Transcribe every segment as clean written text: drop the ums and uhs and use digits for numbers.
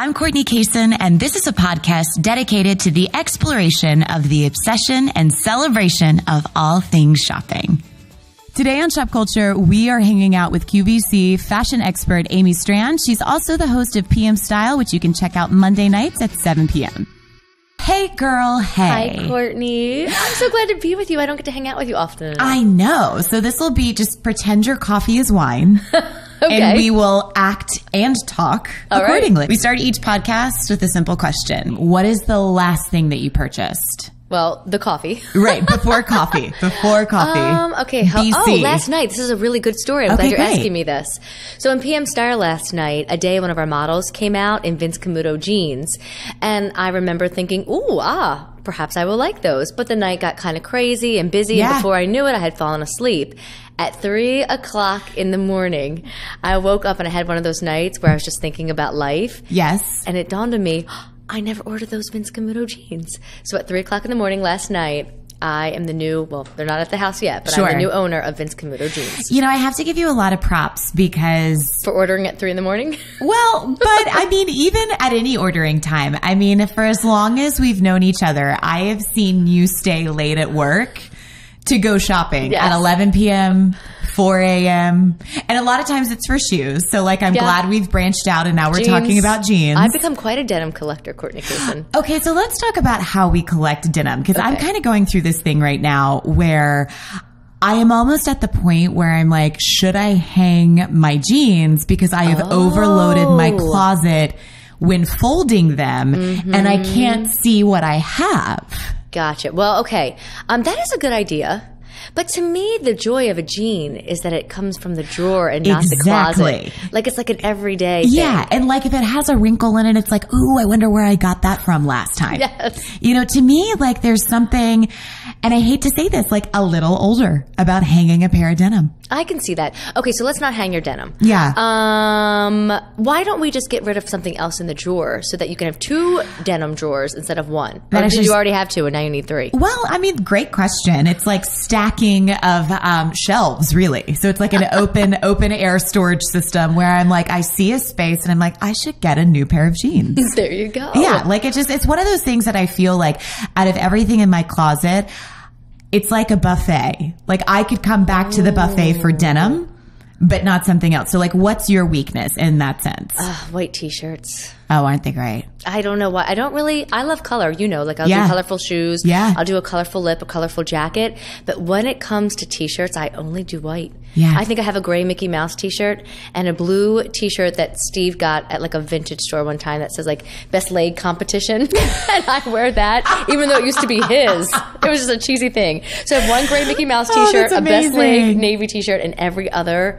I'm Courtney Cason, and this is a podcast dedicated to the exploration of the obsession and celebration of all things shopping. Today on Shop Culture, we are hanging out with QVC fashion expert Amy Stran. She's also the host of PM Style, which you can check out Monday nights at 7 p.m. Hey, girl. Hey. Hi, Courtney. I'm so glad to be with you. I don't get to hang out with you often. I know. So this will be just pretend your coffee is wine. Okay. And we will act and talk accordingly. Right. We start each podcast with a simple question. What is the last thing that you purchased? Well, the coffee. Right, before coffee. Before coffee. Okay. BC. Last night. This is a really good story. I'm glad you're great. asking me this. So in PM Style last night, a day one of our models came out in Vince Camuto jeans. And I remember thinking, perhaps I will like those. But the night got kind of crazy and busy. Yeah. And before I knew it, I had fallen asleep. At 3 o'clock in the morning, I woke up and I had one of those nights where I was just thinking about life. Yes. And it dawned on me, I never ordered those Vince Camuto jeans. So at 3 o'clock in the morning last night, I am the new, well, they're not at the house yet, but Sure. I'm the new owner of Vince Camuto jeans. You know, I have to give you a lot of props because... For ordering at 3 in the morning? Well, but I mean, even at any ordering time, I mean, for as long as we've known each other, I have seen you stay late at work to go shopping at 11 p.m., 4 a.m. And a lot of times it's for shoes. So like, I'm glad we've branched out and now we're talking about jeans. I've become quite a denim collector, Courtney Cason. Okay, so let's talk about how we collect denim because I'm kind of going through this thing right now where I am almost at the point where I'm like, should I hang my jeans because I have overloaded my closet when folding them and I can't see what I have. Gotcha. Well, okay. That is a good idea. But to me, the joy of a jean is that it comes from the drawer and not the closet. Like it's like an everyday thing. Yeah. And like if it has a wrinkle in it, it's like, ooh, I wonder where I got that from last time. Yes. You know, to me, like there's something, and I hate to say this, like a little older about hanging a pair of denim. I can see that. Okay, so let's not hang your denim. Yeah. Why don't we just get rid of something else in the drawer so that you can have 2 denim drawers instead of 1? Or did you already have 2 and now you need 3? Well, I mean, great question. It's like stacking of shelves, really. So it's like an open air storage system where I'm like, I see a space and I'm like, I should get a new pair of jeans. There you go. Yeah, like it's one of those things that I feel like out of everything in my closet, it's like a buffet. Like I could come back to the buffet for denim, but not something else. So like, what's your weakness in that sense? White t-shirts. Oh, aren't they great? I don't know why. I love color, you know, like I'll do colorful shoes. Yeah. I'll do a colorful lip, a colorful jacket. But when it comes to t-shirts, I only do white. Yeah. I think I have a gray Mickey Mouse t-shirt and a blue t-shirt that Steve got at like a vintage store one time that says like best leg competition. And I wear that even though it used to be his. It was just a cheesy thing. So I have one gray Mickey Mouse t-shirt, a best leg navy t-shirt, and every other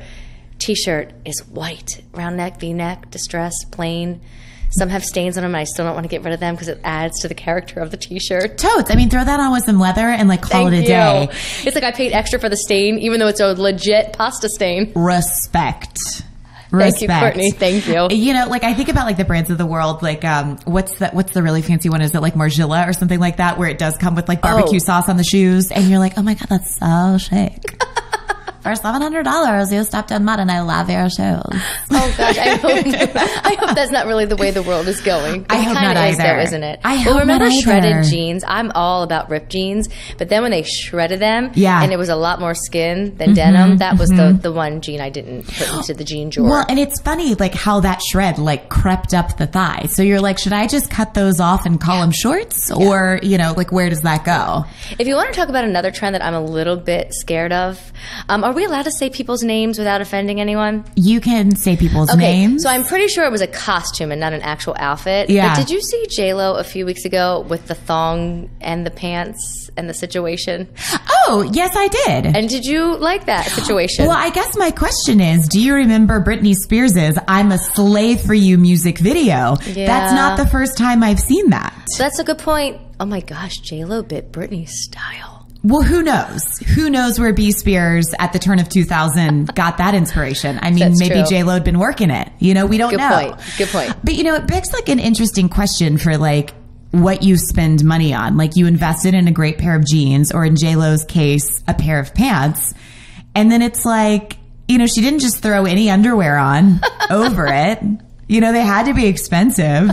t-shirt is white. Round neck, V-neck, distressed, plain. Some have stains on them, and I still don't want to get rid of them because it adds to the character of the t-shirt. Totes. I mean, throw that on with some leather and like call it a day. It's like I paid extra for the stain, even though it's a legit pasta stain. Respect. Thank you, Courtney. Thank you. You know, like I think about like the brands of the world, like what's the really fancy one? Is it like Margiela or something like that, where it does come with like barbecue sauce on the shoes, and you're like, oh my god, that's so chic. For $700, you stepped in mud and I love your shoes. Oh gosh, I hope that's not really the way the world is going. I hope not either. Though, isn't it? I hope remember not either. Shredded jeans? I'm all about ripped jeans, but then when they shredded them, and it was a lot more skin than denim, that was the one jean I didn't put into the jean drawer. Well, and it's funny like how that shred like crept up the thigh. So you're like, should I just cut those off and call them shorts, or you know, like where does that go? If you want to talk about another trend that I'm a little bit scared of, are we allowed to say people's names without offending anyone? You can say people's names. So I'm pretty sure it was a costume and not an actual outfit. Yeah. But did you see J-Lo a few weeks ago with the thong and the pants and the situation? Oh, yes, I did. And did you like that situation? Well, I guess my question is, do you remember Britney Spears' I'm a Slave for You music video? Yeah. That's not the first time I've seen that. That's a good point. Oh my gosh, J-Lo bit Britney's style. Well, who knows? Who knows where B. Spears at the turn of 2000 got that inspiration? I mean, That's maybe true. J-Lo had been working it. You know, we don't know. Good point. But, you know, it begs like an interesting question for like what you spend money on. Like you invested in a great pair of jeans, or in J-Lo's case, a pair of pants. And then it's like, you know, she didn't just throw any underwear on over it. You know, they had to be expensive.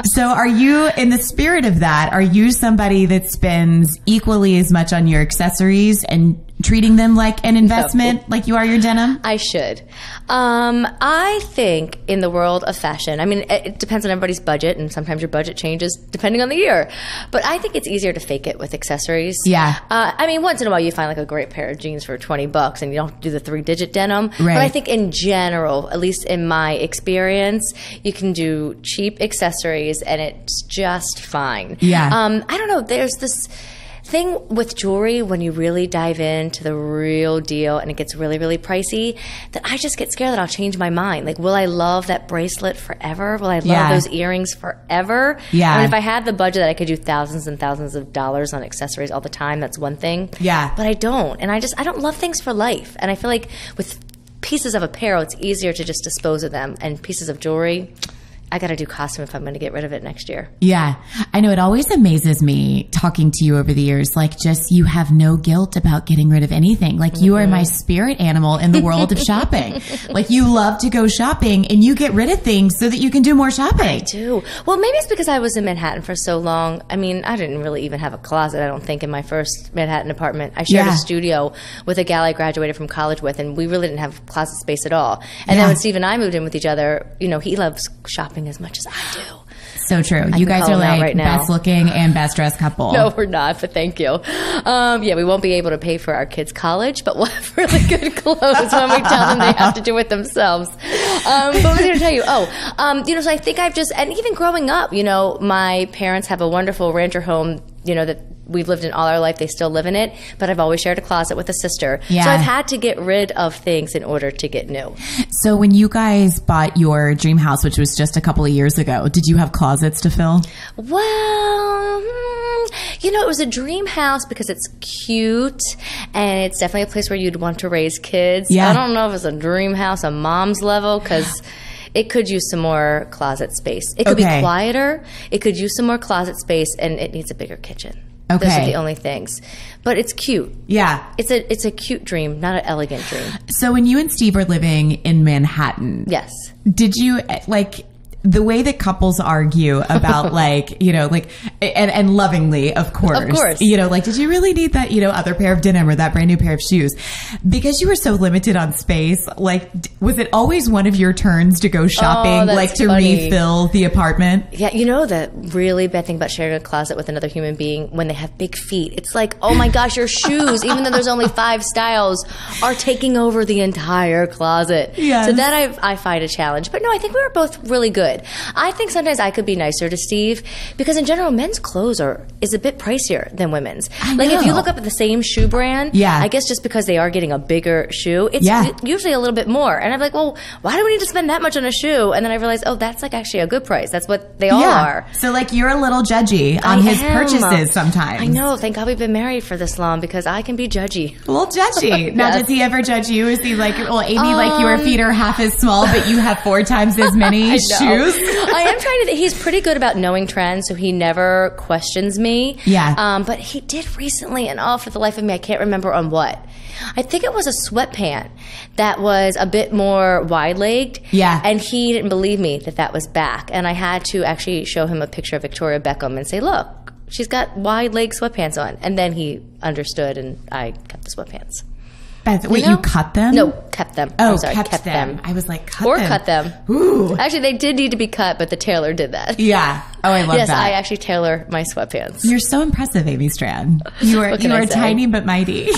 So are you, in the spirit of that, are you somebody that spends equally as much on your accessories and treating them like an investment, like you are your denim? I should. I think in the world of fashion, I mean, it depends on everybody's budget, and sometimes your budget changes depending on the year. But I think it's easier to fake it with accessories. Yeah. I mean, once in a while you find like a great pair of jeans for $20 and you don't do the 3-digit denim. Right. But I think in general, at least in my experience, you can do cheap accessories and it's just fine. Yeah. I don't know. There's this thing with jewelry when you really dive into the real deal and it gets really, really pricey, that I just get scared that I'll change my mind. Like, will I love that bracelet forever? Will I love those earrings forever? Yeah. I mean, if I had the budget that I could do thousands and thousands of dollars on accessories all the time, that's one thing. Yeah. But I don't. And I don't love things for life. And I feel like with pieces of apparel, it's easier to just dispose of them. And pieces of jewelry, I got to do costume if I'm going to get rid of it next year. Yeah. I know it always amazes me talking to you over the years, like just you have no guilt about getting rid of anything. Like you are my spirit animal in the world of shopping. Like you love to go shopping and you get rid of things so that you can do more shopping. I do. Well, maybe it's because I was in Manhattan for so long. I mean, I didn't really even have a closet, I don't think, in my first Manhattan apartment. I shared a studio with a gal I graduated from college with, and we really didn't have closet space at all. And then when Steve and I moved in with each other, you know, he loves shopping as much as I do. So true. You guys are like right now. best looking and best dressed couple. No, we're not, but thank you. Yeah, we won't be able to pay for our kids' college, but we'll have really good clothes when we tell them they have to do it themselves. But I was going to tell you, you know, so I think I've just, and even growing up, you know, my parents have a wonderful rancher home, you know, that we've lived in all our life. They still live in it, but I've always shared a closet with a sister. Yeah. So I've had to get rid of things in order to get new. So when you guys bought your dream house, which was just a couple of years ago, did you have closets to fill? Well, you know, it was a dream house because it's cute and it's definitely a place where you'd want to raise kids. Yeah. I don't know if it's a dream house on mom's level because it could use some more closet space. It could be quieter. It could use some more closet space, and it needs a bigger kitchen. Okay. Those are the only things. But it's cute. Yeah. It's a cute dream, not an elegant dream. So when you and Steve were living in Manhattan, yes, did you, like, the way that couples argue about like, you know, like, and lovingly, of course, you know, like, did you really need that, you know, other pair of denim or that brand new pair of shoes? Because you were so limited on space, like, was it always one of your turns to go shopping, like to refill the apartment? Yeah. You know, the really bad thing about sharing a closet with another human being when they have big feet, it's like, oh my gosh, your shoes, even though there's only 5 styles, are taking over the entire closet. Yes. So that I find a challenge. But no, I think we were both really good. I think sometimes I could be nicer to Steve because in general, men's clothes is a bit pricier than women's. Like if you look up at the same shoe brand, I guess just because they are getting a bigger shoe, it's usually a little bit more. And I'm like, well, why do we need to spend that much on a shoe? And then I realized, oh, that's like actually a good price. That's what they all are. So like you're a little judgy on his purchases sometimes. I know. Thank God we've been married for this long because I can be judgy. A little judgy. Now, does he ever judge you? Is he like, well, Amy, like your feet are half as small, but you have 4 times as many shoes? I am trying to. He's pretty good about knowing trends, so he never questions me. Yeah. But he did recently, and for the life of me, I can't remember on what. I think it was a sweatpant that was a bit more wide-legged. Yeah. And he didn't believe me that was back, and I had to actually show him a picture of Victoria Beckham and say, look, she's got wide-leg sweatpants on. And then he understood, and I kept the sweatpants. Wait, you cut them? No, kept them. Oh, I'm sorry, kept them. I was like, cut or them. Or cut them. Ooh. Actually, they did need to be cut, but the tailor did that. Yeah. Oh, I love that. Yes, I actually tailor my sweatpants. You're so impressive, Amy Stran. You are tiny but mighty. You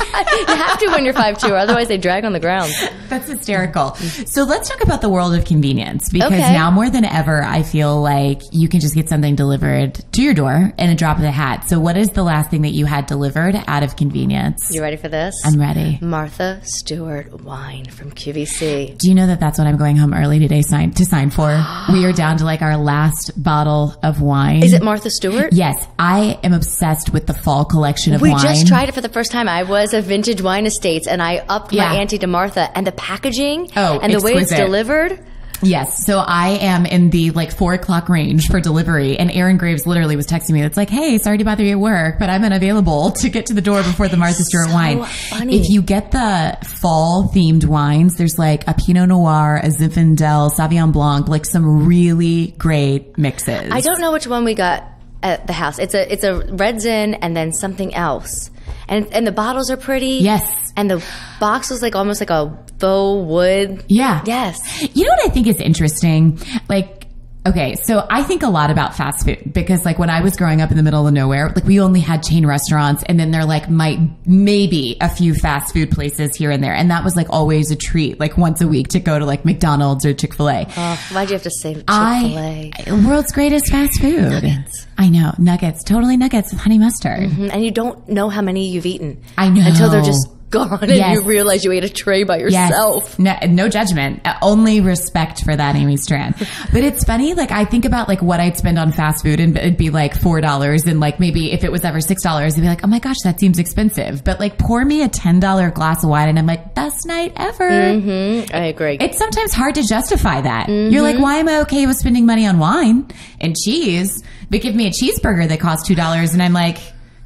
have to when you're 5'2", otherwise they drag on the ground. That's hysterical. So let's talk about the world of convenience, because now more than ever, I feel like you can just get something delivered to your door in a drop of the hat. So what is the last thing that you had delivered out of convenience? You ready for this? I'm ready. Martha Stewart wine from QVC. Do you know that that's what I'm going home early today to sign for? We are down to like our last bottle of wine. Is it Martha Stewart? Yes. I am obsessed with the fall collection of wine. We just tried it for the first time. I was at Vintage Wine Estates and I upped my ante to Martha, and the packaging and the way it's delivered. Yes. So I am in the like 4 o'clock range for delivery. And Aaron Graves literally was texting me. It's like, hey, sorry to bother you at work, but I'm unavailable to get to the door before the Martha Stewart wine. Funny. If you get the fall themed wines, there's like a Pinot Noir, a Zinfandel, Sauvignon Blanc, like some really great mixes. I don't know which one we got at the house. It's a red Zin and then something else. And the bottles are pretty. Yes. And the box was like almost like a faux wood. Yeah. Yes. You know what I think is interesting? Like, okay, so I think a lot about fast food because like when I was growing up in the middle of nowhere, like we only had chain restaurants and then there like maybe a few fast food places here and there. And that was like always a treat, like once a week to go to like McDonald's or Chick-fil-A. Oh, why'd you have to say Chick-fil-A? World's greatest fast food. Nuggets. I know. Nuggets. Totally nuggets with honey mustard. Mm-hmm. And you don't know how many you've eaten. I know. Until they're just gone and Yes. you realize you ate a tray by yourself. Yes. No judgment. Only respect for that, Amy Stran. But it's funny, like I think about like what I'd spend on fast food and it'd be like $4 and like maybe if it was ever $6, it'd be like, oh my gosh, that seems expensive. But like pour me a $10 glass of wine and I'm like, best night ever. Mm-hmm. I agree. It's sometimes hard to justify that. You're like, why am I okay with spending money on wine and cheese? But give me a cheeseburger that costs $2 and I'm like,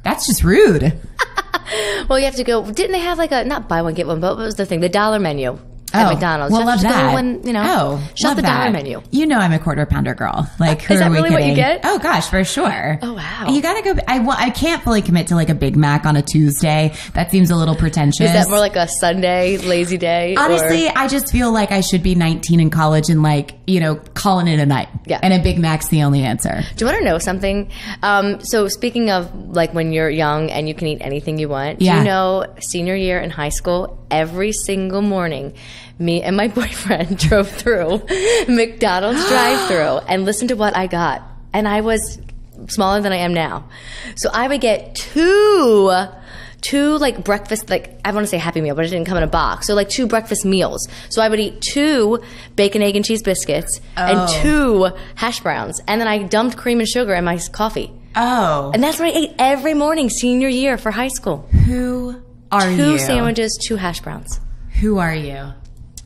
that's just rude. Well, you have to go. Didn't they have like a, not buy one, get one, but what was the thing? The dollar menu at McDonald's. Well, You love have to that. Go when, you know, shop love the that. dollar menu. You know I'm a quarter pounder girl. Like, who Is are that we really what you kidding? get? Oh gosh, for sure. Oh, wow. You gotta go. I can't fully commit to like a Big Mac on a Tuesday. That seems a little pretentious. Is that more like a Sunday lazy day? Honestly, I just feel like I should be 19 in college and like, you know, calling it a night. Yeah. And a Big Mac's the only answer. Do you want to know something? So speaking of like when you're young and you can eat anything you want, do Yeah. you know senior year in high school, every single morning, me and my boyfriend drove through McDonald's drive-through and listened to what I got. And I was smaller than I am now. So I would get two like breakfast, like I want to say Happy Meal, but it didn't come in a box. So like 2 breakfast meals. So I would eat 2 bacon, egg, and cheese biscuits and 2 hash browns. And then I dumped cream and sugar in my coffee. Oh. And that's what I ate every morning senior year for high school. Who are you? 2 sandwiches, 2 hash browns. Who are you?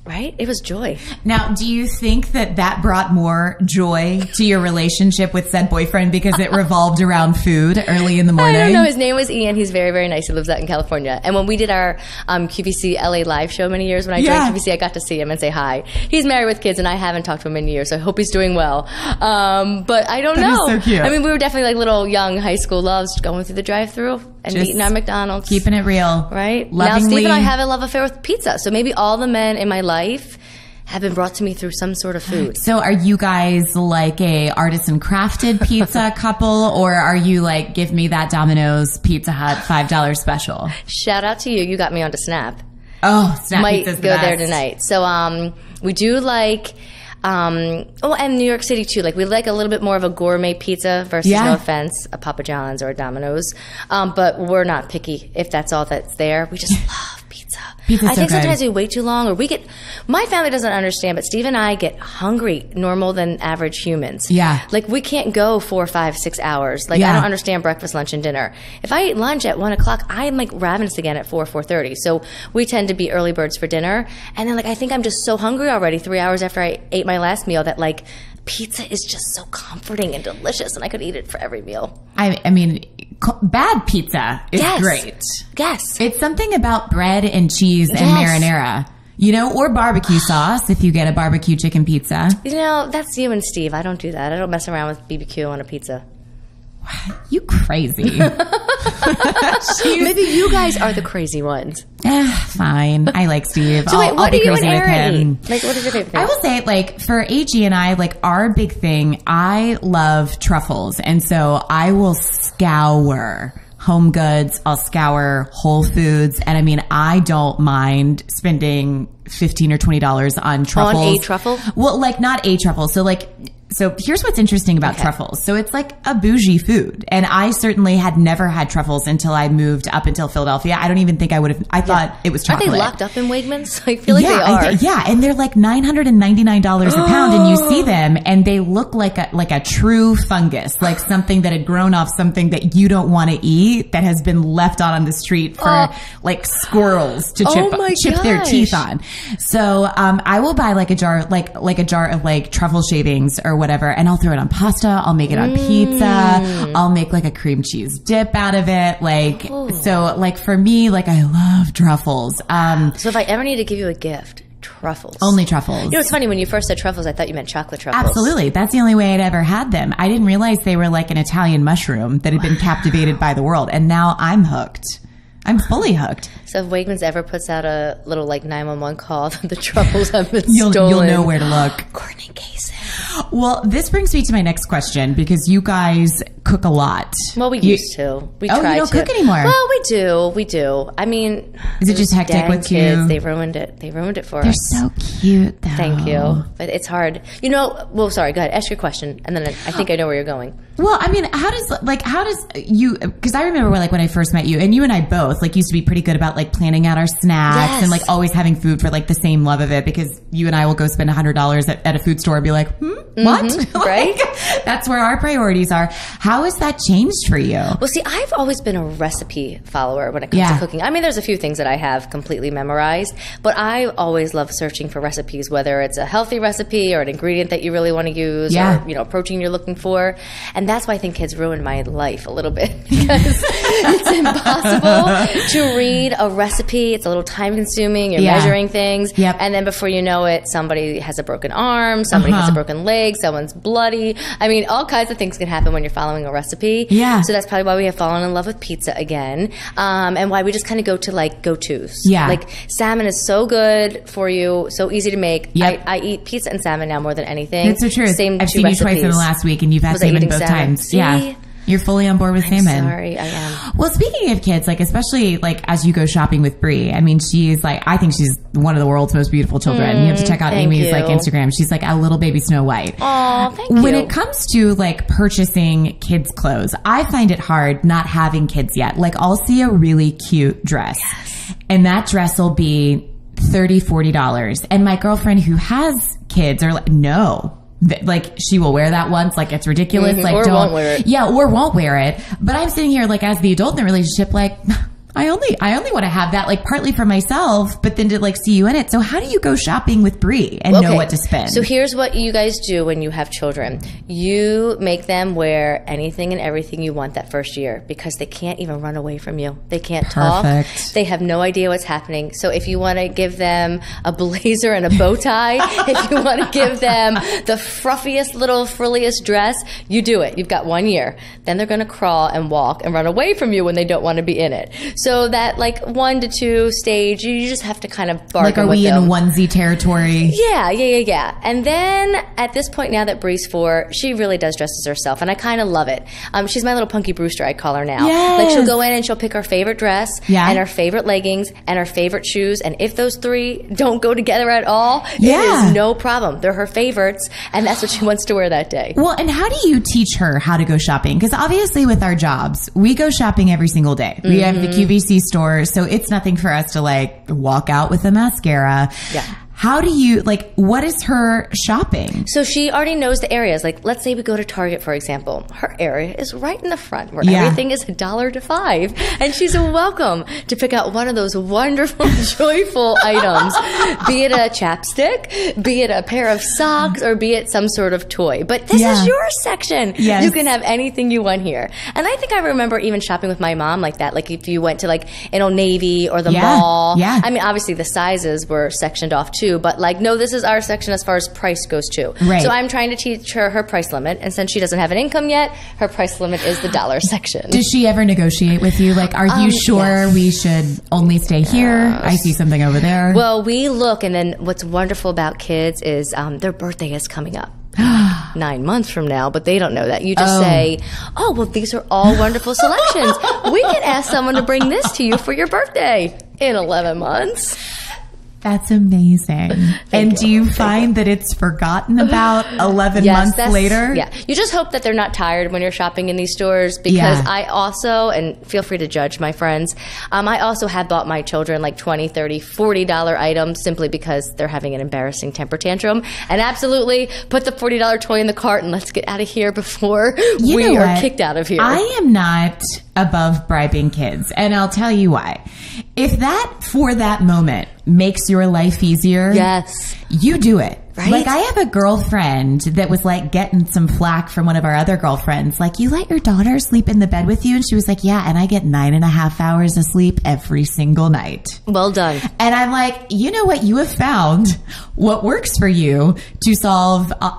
Right? It was joy. Now, do you think that brought more joy to your relationship with said boyfriend because it revolved around food early in the morning? I don't know. His name was Ian. He's very, very nice. He lives out in California. And when we did our QVC LA live show many years, when I joined QVC, I got to see him and say hi. He's married with kids, and I haven't talked to him in years, so I hope he's doing well. But I don't know. That is so cute. I mean, we were definitely like little young high school loves, going through the drive-thru and Just eating our McDonald's. Keeping it real. Right? Lovingly. Now, Steve and I have a love affair with pizza. So maybe all the men in my life have been brought to me through some sort of food. So are you guys like a artisan crafted pizza couple, or are you like, give me that Domino's Pizza Hut $5 special? Shout out to you. You got me onto Snap. Oh, Snap Might Pizza's go the best. there tonight. So we do like and New York City too. Like we like a little bit more of a gourmet pizza versus, no offense, a Papa John's or a Domino's. But we're not picky if that's all that's there. We just love pizza. Pizza's I think so good. sometimes we wait too long, or my family doesn't understand, but Steve and I get hungry normal than average humans. Yeah. Like we can't go 4, 5, 6 hours. Like I don't understand breakfast, lunch, and dinner. If I eat lunch at 1 o'clock, I'm like ravenous again at 4, 4:30. So we tend to be early birds for dinner. And then like I think I'm just so hungry already 3 hours after I ate my last meal that like pizza is just so comforting and delicious, and I could eat it for every meal. I mean, bad pizza is great. Yes. It's something about bread and cheese and marinara, you know, or barbecue sauce if you get a barbecue chicken pizza. You know, that's you and Steve. I don't do that. I don't mess around with BBQ on a pizza. You crazy. Maybe you guys are the crazy ones. Fine. I like Steve. So wait, what I'll be do you and crazy with Aaron him. eat? Like, what is your favorite thing? I will say, like, for AG and I, like, our big thing, I love truffles. And so I will scour Home Goods. I'll scour Whole Foods. And I mean, I don't mind spending $15 or $20 on truffles. On a truffle? Well, like, not a truffle. So, like, So here's what's interesting about truffles. So it's like a bougie food. And I certainly had never had truffles until I moved up until Philadelphia. I don't even think I would have, I thought it was chocolate. Are they locked up in Wegmans? I feel like they are. Yeah. And they're like $999 a pound, and you see them and they look like a true fungus, like something that had grown off something that you don't want to eat, that has been left out on the street for like squirrels to chip their teeth on. So, I will buy like a jar of like truffle shavings or whatever, and I'll throw it on pasta. I'll make it on pizza. I'll make like a cream cheese dip out of it. Like, so like for me, like I love truffles. So if I ever need to give you a gift, truffles. Only truffles. You know, it's funny, when you first said truffles, I thought you meant chocolate truffles. Absolutely. That's the only way I'd ever had them. I didn't realize they were like an Italian mushroom that had been captivated by the world. And now I'm hooked. I'm fully hooked. So if Wegmans ever puts out a little like 911 call that the truffles have been stolen, you'll know where to look. Courtney Cason. Well, this brings me to my next question, because you guys cook a lot. Well, we used to. We try to. You don't cook anymore? Well, we do. We do. I mean, is it just hectic with kids? you? They ruined it. They ruined it for They're us. so cute, though. Thank you. But it's hard. You know, well, sorry, go ahead. Ask your question, and then I think I know where you're going. Well, I mean, how does you, because I remember when I first met you, and you and I both like used to be pretty good about like planning out our snacks and like always having food for like the same love of it, because you and I will go spend $100 at a food store and be like, what? Right? That's where our priorities are. How has that changed for you? Well, see, I've always been a recipe follower when it comes to cooking. I mean, there's a few things that I have completely memorized, but I always love searching for recipes, whether it's a healthy recipe or an ingredient that you really want to use or, you know, protein you're looking for. And that's why I think kids ruined my life a little bit, because it's impossible to read a recipe. It's a little time consuming. You're measuring things. And then before you know it, somebody has a broken arm, somebody has a broken leg, someone's bloody. I mean, all kinds of things can happen when you're following a recipe. So that's probably why we have fallen in love with pizza again. And why we just kind of go to like go-tos. Like salmon is so good for you, so easy to make. I eat pizza and salmon now more than anything. That's so true. Same I've two seen recipes. you twice in the last week, and you've had salmon both times. Yeah. You're fully on board with salmon. Sorry, I am. Well, speaking of kids, like especially like as you go shopping with Brie, I mean, she's like, I think she's one of the world's most beautiful children. You have to check out Amy's like Instagram. She's like a little baby Snow White. Oh, thank you. When it comes to like purchasing kids' clothes, I find it hard not having kids yet. Like I'll see a really cute dress, and that dress will be $30, $40, and my girlfriend who has kids are like, no. Like she will wear that once, like it's ridiculous. Like or won't wear it. Yeah, or won't wear it. But I'm sitting here like as the adult in the relationship, like I only want to have that like partly for myself, but then to like see you in it. So how do you go shopping with Brie and know what to spend? So here's what you guys do when you have children. You make them wear anything and everything you want that first year, because they can't even run away from you. They can't talk. They have no idea what's happening. So if you want to give them a blazer and a bow tie, if you want to give them the fruffiest little frilliest dress, you do it. You've got 1 year. Then they're going to crawl and walk and run away from you when they don't want to be in it. So that like 1 to 2 stage, you just have to kind of bargain with them. Like, are we in onesie territory? Yeah. And then at this point now that Brie's 4, she really does dress as herself, and I kind of love it. She's my little Punky Brewster, I call her now. Like she'll go in and she'll pick her favorite dress and her favorite leggings and her favorite shoes, and if those 3 don't go together at all, it is no problem. They're her favorites, and that's what she wants to wear that day. Well, and how do you teach her how to go shopping? Because obviously with our jobs, we go shopping every single day. We have the QVC store, so it's nothing for us to like walk out with a mascara. How do you, like, what is her shopping? So she already knows the areas. Like, let's say we go to Target, for example. Her area is right in the front where everything is $1 to $5. And she's welcome to pick out one of those wonderful, joyful items. Be it a chapstick, be it a pair of socks, or be it some sort of toy. But this is your section. You can have anything you want here. And I think I remember even shopping with my mom like that. Like, if you went to, like, an Old Navy or the mall. I mean, obviously the sizes were sectioned off too. But like, no, this is our section as far as price goes too. So I'm trying to teach her price limit, and since she doesn't have an income yet, her price limit is the dollar section. Does she ever negotiate with you? Like, are you sure we should only stay here? I see something over there. Well, we look, and then what's wonderful about kids is their birthday is coming up. 9 months from now, but they don't know that. You just say, oh, well, these are all wonderful selections. We can ask someone to bring this to you for your birthday in 11 months. That's amazing. And do you find that it's forgotten about 11 months later? Yeah. You just hope that they're not tired when you're shopping in these stores, because I also, and feel free to judge my friends, I also have bought my children like $20, $30, $40 items simply because they're having an embarrassing temper tantrum. And absolutely put the $40 toy in the cart and let's get out of here before we are kicked out of here. I am not above bribing kids, and I'll tell you why. If that, for that moment, makes your life easier, yes, you do it. Right? Like, I have a girlfriend that was like getting some flack from one of our other girlfriends. Like, you let your daughter sleep in the bed with you? And she was like, yeah, and I get 9.5 hours of sleep every single night. Well done. And I'm like, you know what? You have found what works for you to solve a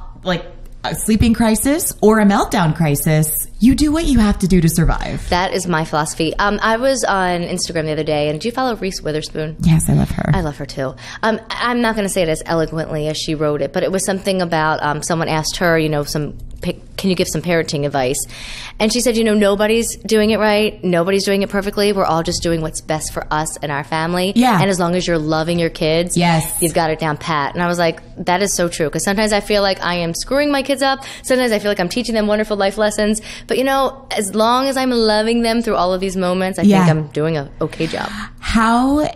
sleeping crisis or a meltdown crisis. You do what you have to do to survive. That is my philosophy. I was on Instagram the other day, and do you follow Reese Witherspoon? Yes, I love her. I love her too. I'm not going to say it as eloquently as she wrote it, but it was something about someone asked her, can you give some parenting advice? And she said, nobody's doing it right. Nobody's doing it perfectly. We're all just doing what's best for us and our family. Yeah. And as long as you're loving your kids, yes, you've got it down pat. And I was like, that is so true. Because sometimes I feel like I am screwing my kids up. Sometimes I feel like I'm teaching them wonderful life lessons. But as long as I'm loving them through all of these moments, I think I'm doing an okay job. How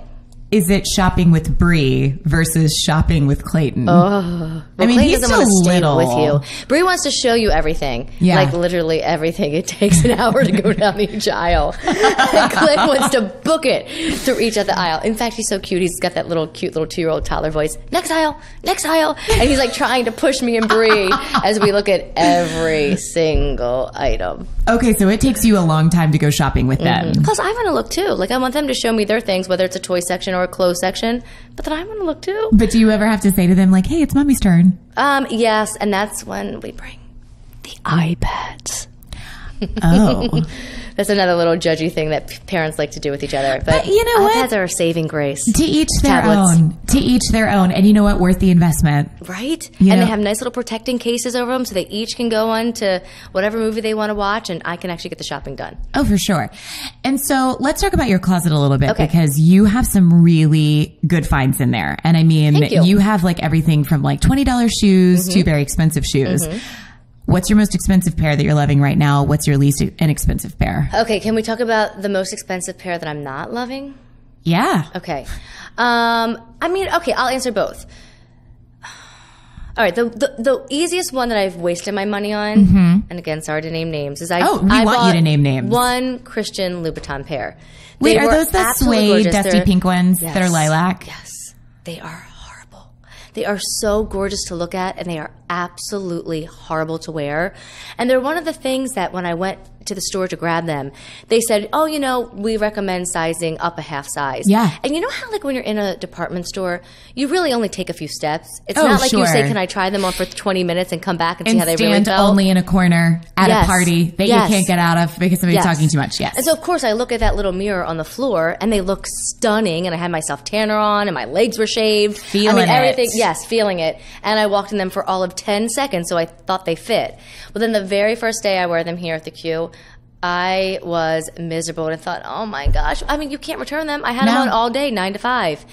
is it shopping with Bree versus shopping with Clayton? Oh, well, Clayton he's still little with you. Bree wants to show you everything, like literally everything. It takes an hour to go down each aisle. And Click wants to book it through each of the aisle. In fact, he's so cute. He's got that cute little 2-year-old toddler voice. Next aisle, and he's like trying to push me and Bree as we look at every single item. Okay, so it takes you a long time to go shopping with them. Plus, I want to look too. Like, I want them to show me their things, whether it's a toy section or a clothes section, but then I want to look too. But do you ever have to say to them, like, hey, it's mommy's turn? Yes, and that's when we bring the iPads. Oh. That's another little judgy thing that parents like to do with each other. But you know what? iPads are a saving grace. To each their own. To each their own. And you know what? Worth the investment. Right? And they have nice little protecting cases over them so they each can go on to whatever movie they want to watch, and I can actually get the shopping done. Oh, for sure. And so let's talk about your closet a little bit, because you have some really good finds in there. And I mean, you have like everything from like $20 shoes to very expensive shoes. What's your most expensive pair that you're loving right now? What's your least inexpensive pair? Okay, can we talk about the most expensive pair that I'm not loving? Yeah. Okay. I'll answer both. All right, the easiest one that I've wasted my money on, and again, sorry to name names, is I want you to name names. One Christian Louboutin pair. Wait, are those the suede dusty pink ones that are lilac? Yes. They are horrible. They are so gorgeous to look at, and they are absolutely horrible to wear. And they're one of the things that when I went to the store to grab them, they said, we recommend sizing up a half size. Yeah. And you know how like when you're in a department store, you really only take a few steps. It's not like you say, can I try them on for 20 minutes and come back and see how they really felt? Stand only in a corner at a party that you can't get out of because somebody's talking too much. Yes. And so of course I look at that little mirror on the floor and they look stunning, and I had my self tanner on and my legs were shaved. Feeling everything. it. Yes, feeling it. And I walked in them for all of 10 seconds, so I thought they fit. Well, then the very first day I wear them here at the Q, I was miserable and I thought, oh my gosh. I mean, you can't return them. I had them on all day, 9 to 5.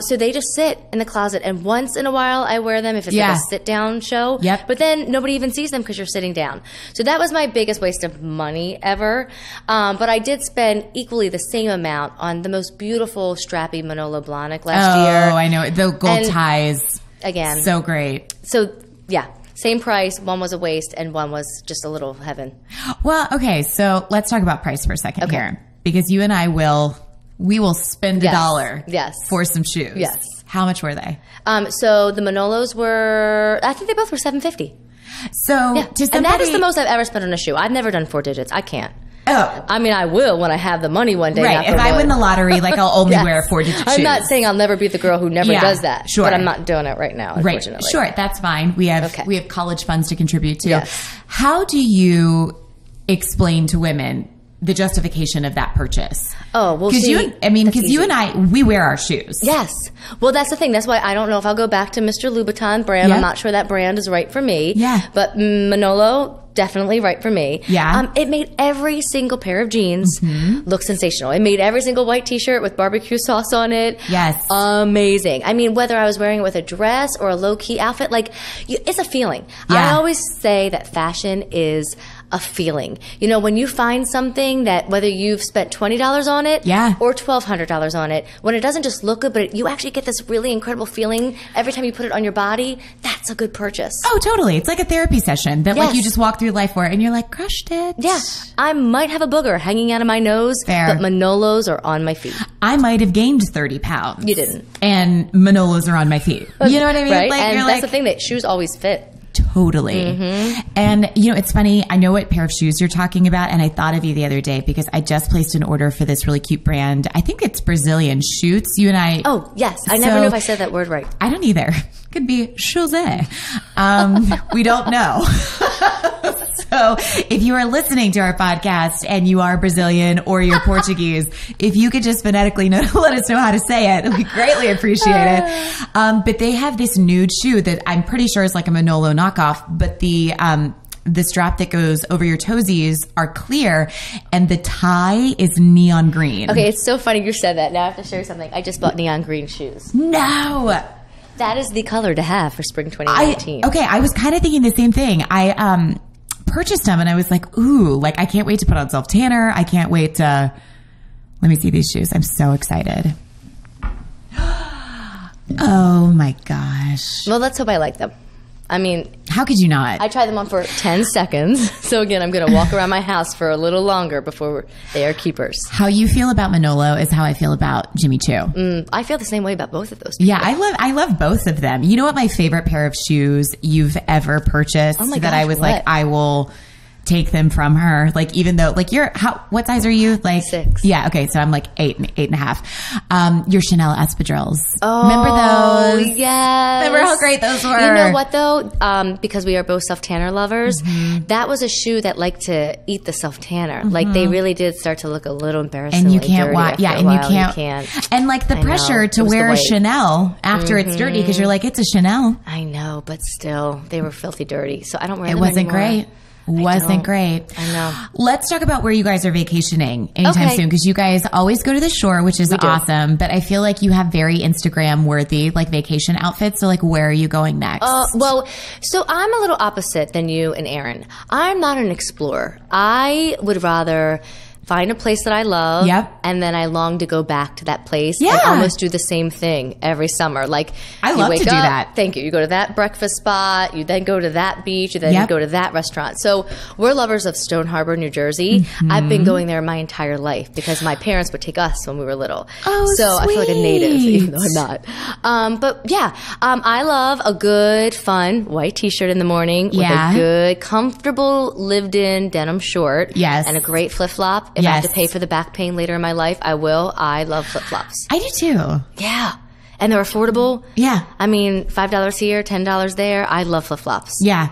So they just sit in the closet, and once in a while I wear them if it's like a sit-down show. Yep. But then nobody even sees them because you're sitting down. So that was my biggest waste of money ever. But I did spend equally the same amount on the most beautiful strappy Manolo Blahnik last year. Oh, I know. The gold ties. Again. So great. So, yeah. Same price. One was a waste and one was just a little heaven. Well, okay. So let's talk about price for a second here, because you and I will spend $1 for some shoes. Yes. How much were they? So the Manolos were, I think they both were $7.50. So and that is the most I've ever spent on a shoe. I've never done 4 digits. I can't. Oh. I mean, I will when I have the money one day. Right. If I win the lottery, like I'll only wear 4-digit shoes. I'm not saying I'll never be the girl who never does that. Sure. But I'm not doing it right now, unfortunately. Right. Sure. That's fine. We have college funds to contribute to. Yes. How do you explain to women the justification of that purchase? Oh, well, because you and I, we wear our shoes. Yes. Well, that's the thing. That's why I don't know if I'll go back to Mr. Louboutin brand. Yep. I'm not sure that brand is right for me. Yeah. But Manolo, definitely right for me. Yeah. It made every single pair of jeans look sensational. It made every single white t-shirt with barbecue sauce on it. Yes. Amazing. I mean, whether I was wearing it with a dress or a low-key outfit, like, it's a feeling. Yeah. I always say that fashion is a feeling. You know, when you find something that whether you've spent $20 on it or $1,200 on it, when it doesn't just look good, but you actually get this really incredible feeling every time you put it on your body, that's a good purchase. Oh, totally. It's like a therapy session that like you just walk through life for and you're like, crushed it. Yeah. I might have a booger hanging out of my nose, but Manolos are on my feet. I might have gained 30 pounds. You didn't. And Manolos are on my feet. You know what I mean? Right? Like, and that's the thing, that shoes always fit. Totally. And, you know, it's funny. I know what pair of shoes you're talking about. And I thought of you the other day because I just placed an order for this really cute brand. I think it's Brazilian, Shoots. You and I. Oh, yes. I never knew if I said that word right. I don't either. Could be José. We don't know. So if you are listening to our podcast and you are Brazilian or you're Portuguese, if you could just phonetically let us know how to say it, we greatly appreciate it. But they have this nude shoe that I'm pretty sure is like a Manolo knockoff, but the strap that goes over your toesies are clear and the tie is neon green. Okay, it's so funny you said that. Now I have to show you something. I just bought neon green shoes. No. That is the color to have for spring 2019. I was kind of thinking the same thing. I purchased them and I was like, ooh, like I can't wait to put on self tanner. I can't wait to, let me see these shoes. I'm so excited. Oh my gosh. Well, let's hope I like them. I mean, how could you not? I tried them on for 10 seconds. So again, I'm going to walk around my house for a little longer before they are keepers. How you feel about Manolo is how I feel about Jimmy Choo. I feel the same way about both of those people. Yeah, I love both of them. You know what my favorite pair of shoes you've ever purchased? Oh my that gosh, I was what? like, I will take them from her. Like, even though, like, what size are you? Like 6. Yeah, okay, so I'm like 8.5. Your Chanel espadrilles. Oh, remember those? Yes. Remember how great those were? You know what though? Because we are both self-tanner lovers, that was a shoe that liked to eat the self-tanner. Like, they really did start to look a little embarrassing. And you can't watch. Yeah, and you can't. And like the pressure to wear a Chanel after it's dirty because you're like, it's a Chanel. I know, but still, they were filthy dirty. So I don't wear them It wasn't anymore. great. Wasn't great. I know. Let's talk about where you guys are vacationing anytime soon, because you guys always go to the shore, which is awesome. But I feel like you have very Instagram worthy like vacation outfits. So like, where are you going next? Well, so I'm a little opposite than you and Aaron. I'm not an explorer. I would rather find a place that I love, and then I long to go back to that place and almost do the same thing every summer. Like, I love to do that. Thank you. You go to that breakfast spot, you then go to that beach, you then go to that restaurant. So we're lovers of Stone Harbor, New Jersey. I've been going there my entire life because my parents would take us when we were little. Oh, so sweet. I feel like a native, even though I'm not. But yeah, I love a good, fun white t-shirt in the morning with a good, comfortable, lived-in denim short. Yes. And a great flip-flop. If I have to pay for the back pain later in my life, I will. I love flip-flops. I do too. Yeah. And they're affordable. Yeah. I mean, $5 here, $10 there. I love flip-flops. Yeah.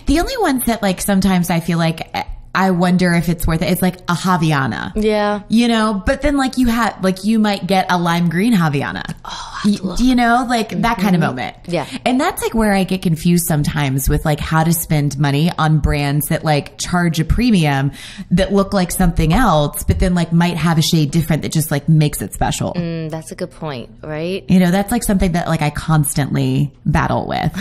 The only ones that like sometimes I feel like I wonder if it's worth it. It's like a Havaiana. Yeah. You know, but then like you might get a lime green Havaiana. Oh, you know, like that kind of moment. Yeah. And that's like where I get confused sometimes with like how to spend money on brands that like charge a premium that look like something else, but then like might have a shade different that just like makes it special. That's a good point, right? You know, that's like something that like I constantly battle with.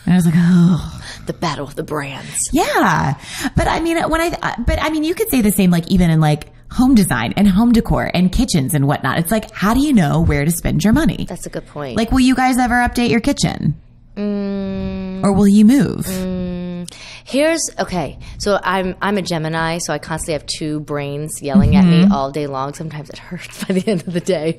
And I was like, oh. The battle of the brands. Yeah. But I mean, you could say the same, like even in like home design and home decor and kitchens and whatnot. It's like, how do you know where to spend your money? That's a good point. Like, will you guys ever update your kitchen? Or will you move? Okay. So I'm a Gemini, so I constantly have 2 brains yelling at me all day long. Sometimes it hurts by the end of the day.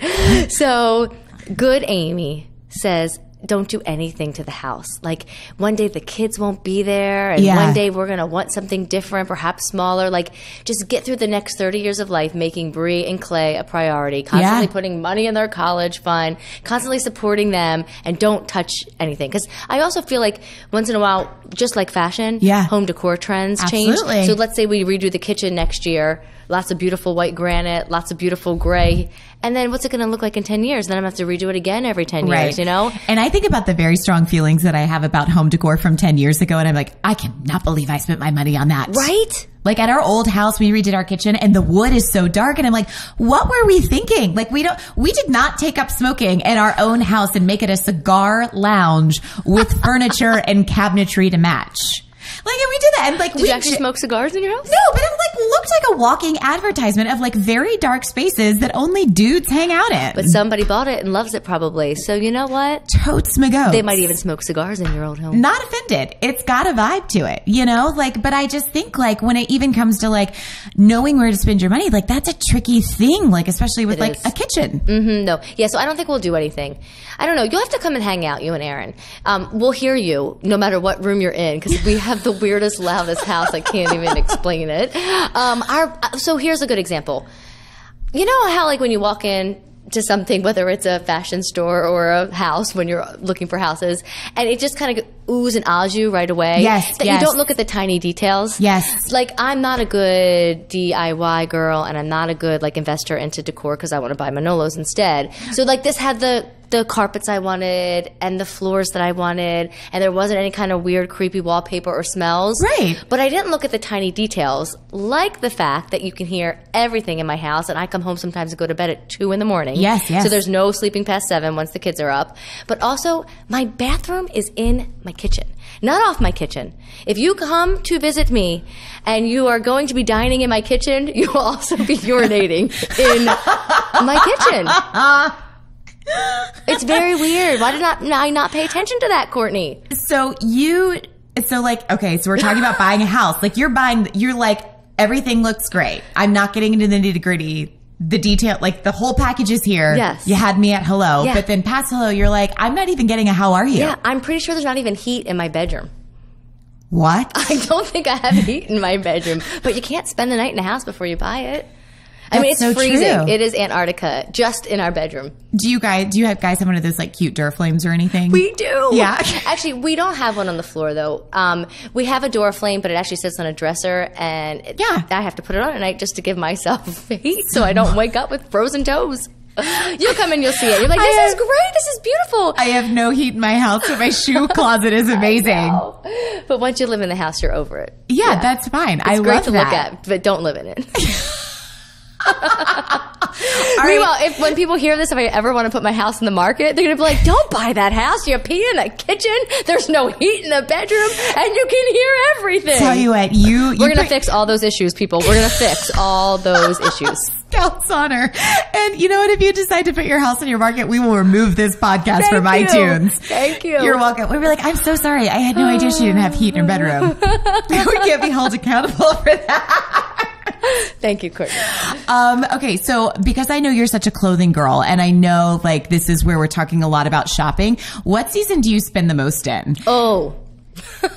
So good Amy says, don't do anything to the house. Like one day the kids won't be there and one day we're going to want something different, perhaps smaller. Like just get through the next 30 years of life making Brie and Clay a priority, constantly putting money in their college fund, constantly supporting them, and don't touch anything. Because I also feel like once in a while, just like fashion, home decor trends change. So let's say we redo the kitchen next year. Lots of beautiful white granite, lots of beautiful gray. And then what's it going to look like in 10 years? Then I'm going to have to redo it again every 10 years, you know? And I think about the very strong feelings that I have about home decor from 10 years ago. And I'm like, I cannot believe I spent my money on that. Right? Like at our old house, we redid our kitchen and the wood is so dark. And I'm like, what were we thinking? Like we did not take up smoking in our own house and make it a cigar lounge with furniture and cabinetry to match. Like, and we did that. And like, did you actually smoke cigars in your house? No, but it like looked like a walking advertisement of like very dark spaces that only dudes hang out in. But somebody bought it and loves it probably. So you know what? Totes my goats. They might even smoke cigars in your old home. Not offended. It's got a vibe to it, you know? Like, but I just think like when it even comes to like knowing where to spend your money, like that's a tricky thing, like especially with like a kitchen. Mm-hmm, no. Yeah, so I don't think we'll do anything. I don't know. You'll have to come and hang out, you and Aaron. We'll hear you no matter what room you're in because we have the weirdest, loudest house. I can't even explain it. So here's a good example. You know how like when you walk in to something, whether it's a fashion store or a house when you're looking for houses, and it just kind of oohs and ahs you right away. Yes, that you don't look at the tiny details. Yes. Like I'm not a good DIY girl and I'm not a good like investor into decor because I want to buy Manolos instead. So like this had the carpets I wanted and the floors that I wanted, and there wasn't any kind of weird, creepy wallpaper or smells. Right. But I didn't look at the tiny details, like the fact that you can hear everything in my house, and I come home sometimes and go to bed at 2 in the morning. Yes, yes. So there's no sleeping past 7 once the kids are up. But also, my bathroom is in my kitchen, not off my kitchen. If you come to visit me and you are going to be dining in my kitchen, you will also be urinating in my kitchen. It's very weird. Why did I not pay attention to that, Courtney? So like, okay, so we're talking about buying a house. Like you're like, everything looks great. I'm not getting into the nitty gritty. The detail, like the whole package is here. Yes. You had me at hello, but then past hello, you're like, I'm not even getting a how are you? Yeah, I'm pretty sure there's not even heat in my bedroom. What? I don't think I have heat in my bedroom, but you can't spend the night in the house before you buy it. I mean, it's so freezing. True. It is Antarctica, just in our bedroom. Do you guys have one of those like cute Duraflames or anything? We do. Yeah. Actually, we don't have one on the floor though. We have a Duraflame, but it actually sits on a dresser, and I have to put it on at night just to give myself heat, so I don't wake up with frozen toes. You'll come and you'll see it. You're like, this is great. This is beautiful. I have no heat in my house, so my shoe closet is amazing. But once you live in the house, you're over it. Yeah, that's fine. It's great to look at, but don't live in it. Meanwhile, when people hear this, if I ever want to put my house in the market, they're going to be like, don't buy that house. You pee in the kitchen. There's no heat in the bedroom, and you can hear everything. Tell you what, we're going to fix all those issues, people. We're going to fix all those issues. Scout's honor. And you know what? If you decide to put your house in your market, we will remove this podcast from iTunes. Thank you. You're welcome. We'll be like, I'm so sorry. I had no idea she didn't have heat in her bedroom. We can't be held accountable for that. Thank you, Courtney. Okay, so because I know you're such a clothing girl, and I know like this is where we're talking a lot about shopping, what season do you spend the most in? Oh,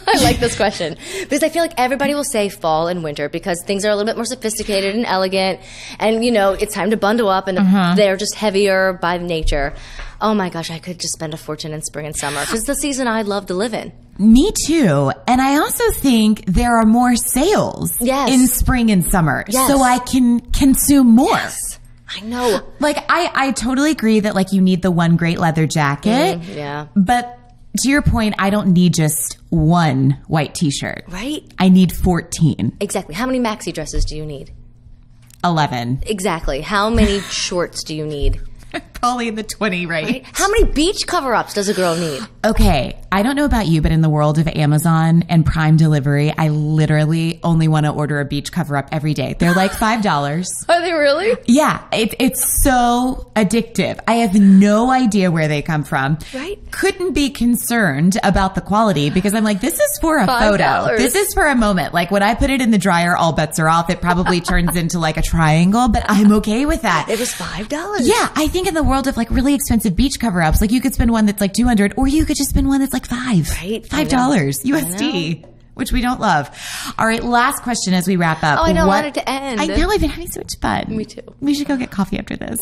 I like this question because I feel like everybody will say fall and winter because things are a little bit more sophisticated and elegant, and you know it's time to bundle up, and they're just heavier by nature. Oh my gosh, I could just spend a fortune in spring and summer because it's the season I love to live in. Me too. And I also think there are more sales in spring and summer. Yes. So I can consume more. Yes. I know. Like, I totally agree that like you need the one great leather jacket. Yeah. But to your point, I don't need just one white t-shirt. Right? I need 14. Exactly. How many maxi dresses do you need? 11. Exactly. How many shorts do you need? Probably in the 20, right? How many beach cover-ups does a girl need? Okay, I don't know about you, but in the world of Amazon and Prime delivery, I literally only want to order a beach cover-up every day. They're like $5. Are they really? Yeah, it's so addictive. I have no idea where they come from. Right. Couldn't be concerned about the quality because I'm like, this is for a photo. This is for a moment. Like when I put it in the dryer, all bets are off. It probably turns into like a triangle, but I'm okay with that. It was $5? Yeah, I think think in the world of like really expensive beach cover-ups, like you could spend one that's like $200 or you could just spend one that's like $5 USD. Which we don't love. All right, last question as we wrap up. Oh, I don't want it to end. I know, I've been having so much fun. Me too. We should go get coffee after this.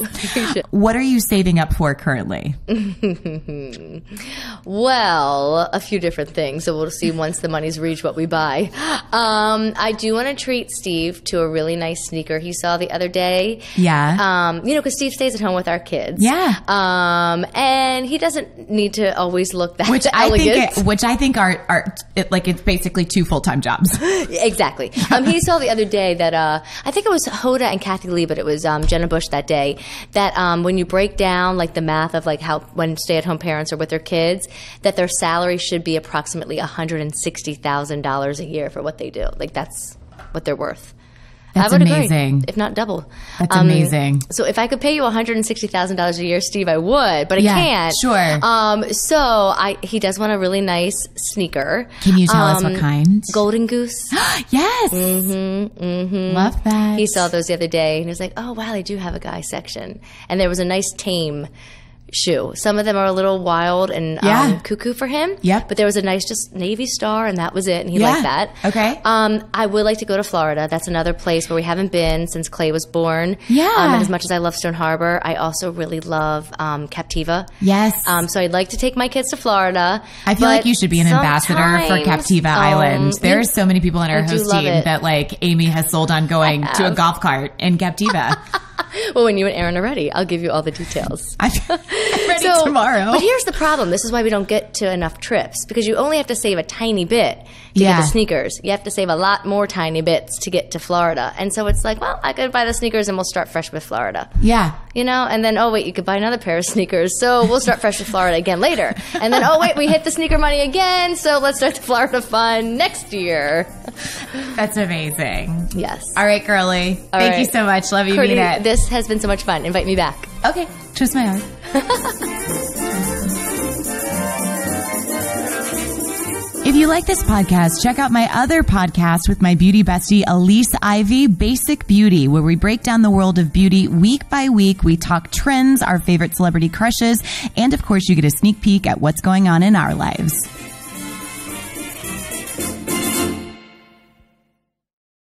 What are you saving up for currently? Well, a few different things. So we'll see once the money's reached what we buy. I do want to treat Steve to a really nice sneaker he saw the other day. Yeah. Because Steve stays at home with our kids. Yeah. And he doesn't need to always look that elegant. I think are like it's basically 2 full-time jobs. Exactly. He saw the other day that I think it was Hoda and Kathy Lee, but it was Jenna Bush that day, that when you break down like the math of like how when stay-at-home parents are with their kids, that their salary should be approximately $160,000 a year for what they do. Like that's what they're worth. That's I would amazing. agree, if not double. That's amazing. So if I could pay you $160,000 a year, Steve, I would, but I can't. Sure. So he does want a really nice sneaker. Can you tell us what kind? Golden Goose. Yes. Love that. He saw those the other day, and he was like, "Oh wow, they do have a guy section." And there was a nice tame shoe. Some of them are a little wild and cuckoo for him. Yep. But there was a nice just navy star, and that was it, and he liked that. Okay. I would like to go to Florida. That's another place where we haven't been since Clay was born. Yeah. And as much as I love Stone Harbor, I also really love Captiva. Yes. So I'd like to take my kids to Florida. I feel like you should be an ambassador for Captiva Island. There are so many people in our host team that like Amy has sold on going to a golf cart in Captiva. Well, when you and Aaron are ready, I'll give you all the details. I'm ready tomorrow. But here's the problem. This is why we don't get to enough trips, because you only have to save a tiny bit to get the sneakers. You have to save a lot more tiny bits to get to Florida. And so it's like, well, I could buy the sneakers and we'll start fresh with Florida. Yeah. You know, and then, oh, wait, you could buy another pair of sneakers. So we'll start fresh with Florida again later. And then, oh, wait, we hit the sneaker money again. So let's start the Florida fun next year. That's amazing. Yes. All right, girly. Thank you so much. Love you. Courtney, mean it. This has been so much fun. Invite me back. Okay. Twist my arm. If you like this podcast, check out my other podcast with my beauty bestie, Elise Ivy, Basic Beauty, where we break down the world of beauty week by week. We talk trends, our favorite celebrity crushes, and of course, you get a sneak peek at what's going on in our lives.